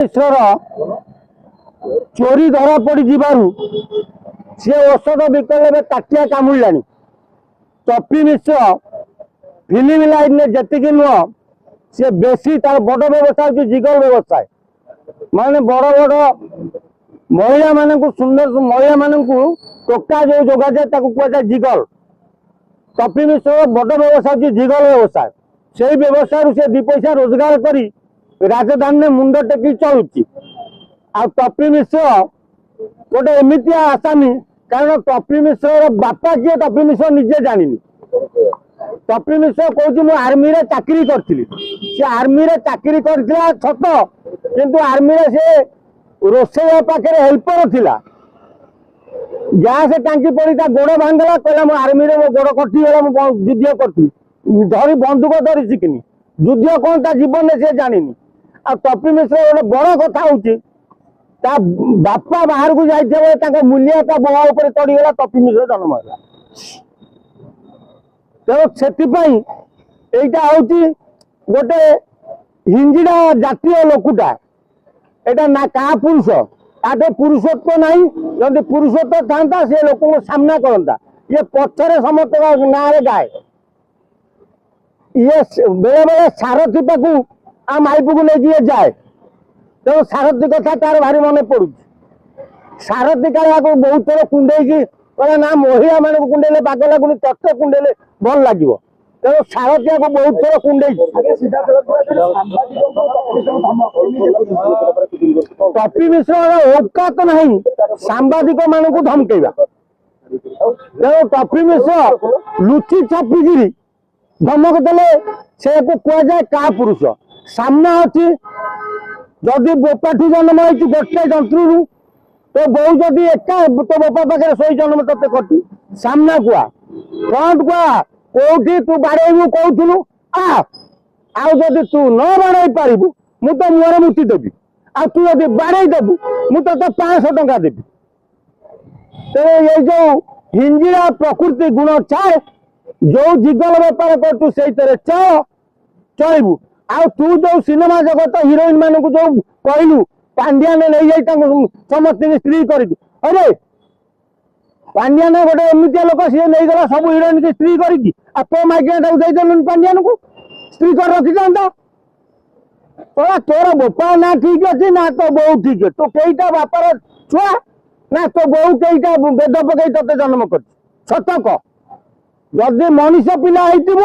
ମିଶ୍ରର ଚୋରି ଧରା ପଡ଼ି ଯିବାରୁ ସେ ଔଷଧ ବିକଳରେ ତାଟିଆ କାମୁଡ଼ିଲାଣି। ଟପି ମିଶ୍ର ଫିଲ୍ମ ଲାଇନରେ ଯେତିକି ନୁହ ସେ ବେଶୀ ତାର ବଡ଼ ବ୍ୟବସାୟ ହେଉଛି ଜିଗର ବ୍ୟବସାୟ। ମାନେ ବଡ଼ ବଡ଼ ମହିଳା ମାନଙ୍କୁ ସୁନ୍ଦର ମହିଳା ମାନଙ୍କୁ ଟୋକା ଯୋଉ ଯୋଗାଯାଏ ତାକୁ କୁହାଯାଏ ଜିଗର। ଟପି ମିଶ୍ରର ବଡ଼ ବ୍ୟବସାୟ ହେଉଛି ଜିଗର ବ୍ୟବସାୟ। ସେଇ ବ୍ୟବସାୟରୁ ସେ ଦି ପଇସା ରୋଜଗାର କରି ରାଜଧାନୀରେ ମୁଣ୍ଡ ଟେକି ଚଳୁଛି। ଆଉ ଟପି ମିଶ୍ର ଗୋଟେ ଏମିତିଆ ଆସାମୀ, କାରଣ ଟପି ମିଶ୍ରର ବାପା କିଏ ଟପି ମିଶ୍ର ନିଜେ ଜାଣିନି। ଟପି ମିଶ୍ର କହୁଛି ମୁଁ ଆର୍ମିରେ ଚାକିରି କରିଥିଲି। ସେ ଆର୍ମିରେ ଚାକିରି କରିଥିଲା ସତ, କିନ୍ତୁ ଆର୍ମିରେ ସେ ରୋଷେଇଆ ପାଖରେ ହେଲ୍ପର ଥିଲା। ଗ୍ୟାସ ଟାଙ୍କି ପଡ଼ି ତା ଗୋଡ଼ ଭାଙ୍ଗିଲା, କହିଲା ମୁଁ ଆର୍ମିରେ ମୋ ଗୋଡ଼ କଟିଗଲା, ମୁଁ ଯୁଦ୍ଧ କରିଥିଲି। ଧରି ବନ୍ଧୁକ ଧରି ଶିଖିନି, ଯୁଦ୍ଧ କଣ ତା ଜୀବନରେ ସେ ଜାଣିନି। ଆଉ ଟପି ମିଶ୍ର ଗୋଟେ ବଡ଼ କଥା ହଉଛି ତା ବାପା ବାହାରକୁ ଯାଇଥିବା ବେଳେ ତାଙ୍କ ମୂଲିଆ ତା ବୋହା ଉପରେ ଚଢିଗଲା, ଟପି ମିଶ୍ର ଜନ୍ମ ହେଲା। ତେଣୁ ସେଥିପାଇଁ ଏଇଟା ହଉଛି ଗୋଟେ ହିଞ୍ଜିଡ଼ା ଜାତୀୟ ଲୋକଟା। ଏଇଟା ନା କାହା ପୁରୁଷ, ତାଠେ ପୁରୁଷତ୍ୱ ନାହିଁ। ଯଦି ପୁରୁଷତ୍ୱ ଥାନ୍ତା ସେ ଲୋକଙ୍କୁ ସାମ୍ନା କରନ୍ତା। ଇଏ ପଛରେ ସମସ୍ତଙ୍କ ନାଁରେ ଗାଏ। ଇଏ ବେଳେ ବେଳେ ସାରଥୀ ପାଖକୁ ଆଉ ମାଇପୁକୁ ନେଇକି ଇଏ ଯାଏ। ତେଣୁ ସାରଥୀ କଥା ତାର ଭାରି ମନେ ପଡୁଛି। ସାରଥୀ କାଳେ ଆକୁ ବହୁତ ଥର କୁଣ୍ଡେଇକି କହିଲା ନା ମହିଳା ମାନଙ୍କୁ କୁଣ୍ଡେଇଲେ ବାଗ ଲାଗୁନି, ତତେ କୁଣ୍ଡେଇଲେ ଭଲ ଲାଗିବ। ତେଣୁ ସାରଥୀ ଆକୁ ବହୁତ ଥର କୁଣ୍ଡେଇଛି। ଟପି ମିଶ୍ରର ଔକାତ ନାହିଁ ସାମ୍ବାଦିକ ମାନଙ୍କୁ ଧମକେଇବା। ତେଣୁ ଟପି ମିଶ୍ର ଲୁଚି ଛପିକିରି ଧମକ ଦେଲେ ସେକୁ କୁହାଯାଏ କା ପୁରୁଷ। ସାମ୍ନା ଅଛି, ଯଦି ବୋପାଠୁ ଜନ୍ମ ହେଇଛି ଗୋଟେ ଯନ୍ତ୍ରରୁ, ତୋ ବୋଉ ଯଦି ଏକା ତୋ ବୋପା ପାଖରେ ଶୋଇ ଜନ୍ମ ତତେ କଟି। ସାମ୍ନା କୁଆ, ଫ୍ରଣ୍ଟ କୁଆ, କୋଉଠି ତୁ ବାଡେଇବୁ କହୁଥିଲୁ ଆଉ ଯଦି ତୁ ନ ବାଡେଇ ପାରିବୁ ମୁଁ ତ ମୁହଁରେ ମୁତି ଦେବି। ଆଉ ତୁ ଯଦି ବାଡେଇ ଦେବୁ ମୁଁ ତତେ 500 ଟଙ୍କା ଦେବି। ତେଣୁ ଏଇ ଯୋଉ ହିଞ୍ଜିଳା ପ୍ରକୃତି ଗୁଣ ଛାଏ, ଯୋଉ ଜିଗଲ ବେପାର କରୁଛୁ ସେଇଥିରେ ଚଳିବୁ। ଆଉ ତୁ ଯୋଉ ସିନେମା ଜଗତ ହିରୋଇନ ମାନଙ୍କୁ ଯୋଉ କହିଲୁ ପାଣ୍ଡିଆନ ନେଇଯାଇ ତାଙ୍କୁ ସମସ୍ତଙ୍କୁ ସ୍ତ୍ରୀ କରିକି, ଆରେ ପାଣ୍ଡିଆନ ଗୋଟେ ଏମିତିଆ ଲୋକ, ସିଏ ନେଇଗଲା ସବୁ ହିରୋଇନ କି ସ୍ତ୍ରୀ କରିକି। ଆଉ ତୋ ମାଇକିନା ତାକୁ ଦେଇଦେଲୁନି ପାଣ୍ଡିଆନକୁ, ସ୍ତ୍ରୀ କରି ରଖିଥାନ୍ତା। ତୋର ବୋପା ନା ଠିକ ଅଛି ନା ତୋ ବୋଉ ଠିକ ଅଛି। ତୁ କେଇଟା ବାପାର ଛୁଆ ନା ତୋ ବୋଉ କେଇଟା ବେଦ ପକେଇ ତତେ ଜନ୍ମ କରିଛି? ସତ କହ। ଯଦି ମଣିଷ ପିଲା ହେଇଥିବ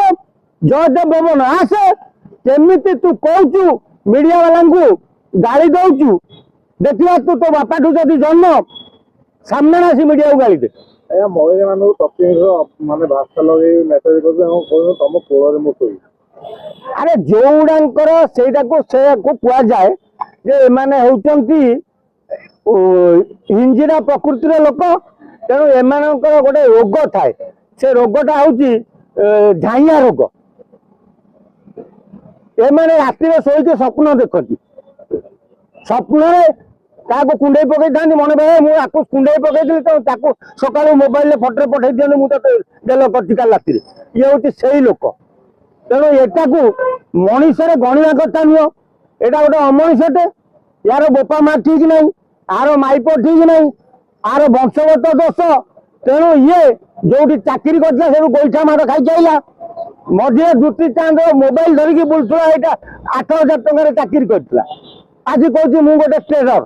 ଜୟଦେବ ଭବନ ଆସେ। କେମିତି ତୁ କହୁଛୁ ମିଡିଆ ବାଲାଙ୍କୁ ଗାଳି ଦଉଛୁ, ଦେଖିବା ତୁ ତୋ ବାପାଠୁ ଯଦି ଜନ୍ମ ସାମ୍ନାରେ ଆସି ମିଡିଆକୁ ଗାଳି ଦେ। ଆଜ୍ଞା ମହିଳା ମାନଙ୍କୁ ଟପି ମାନେ ଭାଷା ଲଗେଇ ମେସେଜ କରୁଛୁ, ତମ କୋଳରେ ମୁଁ ଶୋଇବି। ଆରେ ଯୋଉଗୁଡାଙ୍କର ସେଇଟାକୁ କୁହାଯାଏ ଯେ ଏମାନେ ହଉଛନ୍ତି ହିଞ୍ଜିରା ପ୍ରକୃତିର ଲୋକ। ତେଣୁ ଏମାନଙ୍କର ଗୋଟେ ରୋଗ ଥାଏ, ସେ ରୋଗଟା ହଉଛି ଝାଇଆ ରୋଗ। ଏମାନେ ରାତିରେ ଶୋଇକି ସ୍ୱପ୍ନ ଦେଖନ୍ତି, ସ୍ୱପ୍ନରେ ତାକୁ କୁଣ୍ଡେଇ ପକେଇଥାନ୍ତି। ମନେ ଭାଇ ମୁଁ ଆକୁ କୁଣ୍ଡେଇ ପକେଇଥିଲି, ତ ତାକୁ ସକାଳୁ ମୋବାଇଲରେ ଫଟୋ ପଠେଇ ଦିଅନ୍ତି, ମୁଁ ତତେ ଦେଲ କରିଛି କାଲି ରାତିରେ। ଇଏ ହଉଛି ସେଇ ଲୋକ। ତେଣୁ ଏଟାକୁ ମଣିଷରେ ଗଣିବା କଥା ନୁହଁ। ଏଟା ଗୋଟେ ଅମଣିଷଟେ। ୟାର ବୋପା ମା ଠିକ ନାହିଁ, ଆର ମାଇପ ଠିକ ନାହିଁ, ଆର ବଂଶଗତ ଦୋଷ। ତେଣୁ ଇଏ ଯୋଉଠି ଚାକିରି କରିଥିଲା ସେଠୁ ଗୋଇଠା ମାଡ଼ ଖାଇକି ଆଇଲା। ମଝିରେ ଦୁତି ଚାନ୍ଦ ମୋବାଇଲ ଧରିକି ବୁଲୁଥିଲା, ଏଇଟା 8,000 ଟଙ୍କାରେ ଚାକିରି କରିଥିଲା। ଆଜି କହୁଛି ମୁଁ ଗୋଟେ ଟେନର।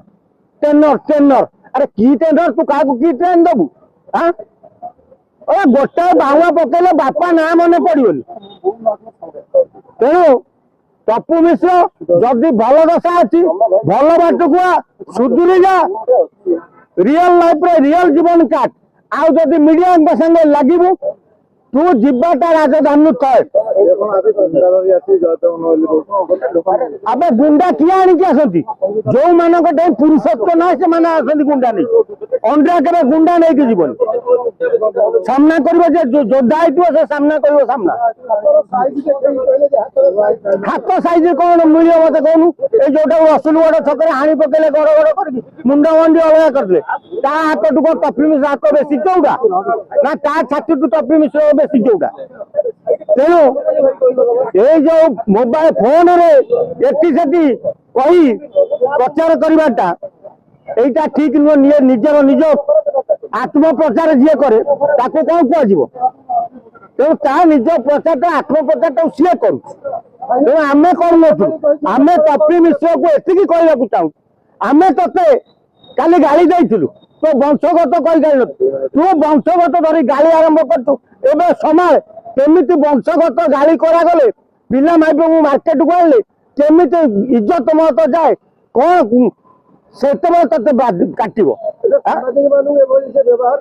ଆରେ କି ଟେନର? ତୁ କାହାକୁ କି ଟ୍ରେନ ଦବୁ? ଗୋଟାଏ ବାହୁଆ ପକେଇଲେ ବାପା ନାଁ ମନେ ପଡିବନି। ତେଣୁ ଟପୁ ମିଶ୍ର ଯଦି ଭଲ ଦଶା ଅଛି, ଭଲ ବାଟକୁ ସୁଧୁରି ଯା, ରିଅଲ ଲାଇଫରେ ରିଅଲ ଜୀବନ କାଟ। ଆଉ ଯଦି ମିଡିଆଙ୍କ ସାଙ୍ଗେ ଲାଗିବୁ ତୁ ଯିବାଟା ରାଜଧାନୀ ଥାଏ। ଆବେ ଗୁଣ୍ଡା କିଏ ଆଣିକି ଆସନ୍ତି? ଯୋଉମାନଙ୍କ ଠେଇ ପୁରୁଷତ୍ୱ ନାହିଁ ସେମାନେ ଆସନ୍ତି ଗୁଣ୍ଡା ନେଇ। ଅଣ୍ଡା କେବେ ଗୁଣ୍ଡା ନେଇକି ଯିବନି। ସାମ୍ନା କରିବ, ଯେ ଯୋଦ୍ଧା ହେଇଥିବ ସେ ସାମ୍ନା କରିବ। ସାମ୍ନା ହାତ ସାଇଜ କଣ ମିଳିବ ମତେ କହୁନୁ? ଏଇ ଯୋଉଟାକୁ ରସୁଲଗଡ଼ ଛକରେ ହାଣି ପକେଇଲେ ଗଡ ଗଡ କରିକି ମୁଣ୍ଡ ମଣ୍ଡି ଅଲଗା କରିଦେଲେ, ତା ହାତଠୁ କଣ ଟପି ମିଶ୍ର ହାତ ବେଶୀ ଚଉଡା? ନା ତା ଛାତିଠୁ ଟପି ମିଶ୍ର ବେଶୀ ଚଉଡା? ତେଣୁ ଏଇ ଯୋଉ ମୋବାଇଲ ଫୋନରେ ଏଠି ସେଠି କହି ପ୍ରଚାର କରିବାଟା এইটা ঠিক নୁହେଁ। ନିଜର ନିଜ ଆତ୍ମପ୍ରଚାର ଯିଏ କରେ ତାକୁ କଣ କୁହାଯିବ? ତେଣୁ ତା ନିଜ ପ୍ରଚାରଟା ଆତ୍ମପ୍ରଚାରଟାକୁ ସିଏ କରୁଛି। ତେଣୁ ଆମେ କରୁନଥିଲୁ। ଆମେ ଟପି ମିଶ୍ରକୁ ଏତିକି କହିବାକୁ ଚାହୁଁଛୁ, ଆମେ ତତେ କାଲି ଗାଳି ଦେଇଥିଲୁ, ତୋ ବଂଶଗତ କହିପାରିଲୁ, ତୁ ବଂଶଗତ ଧରି ଗାଳି ଆରମ୍ଭ କରୁଛୁ। ଏବେ ସମାଜ କେମିତି ବଂଶଗତ ଗାଳି କରାଗଲେ ପିଲା ମାଇପଙ୍କୁ ମାର୍କେଟକୁ ଆଣିଲେ କେମିତି ଇଜ୍ଜତ ମହତ ଯାଏ, କଣ ସେତେବେଳେ ତତେ କାଟିବ। ସାମ୍ବାଦିକ ମାନଙ୍କୁ ଏଭଳି ସେ ବ୍ୟବହାର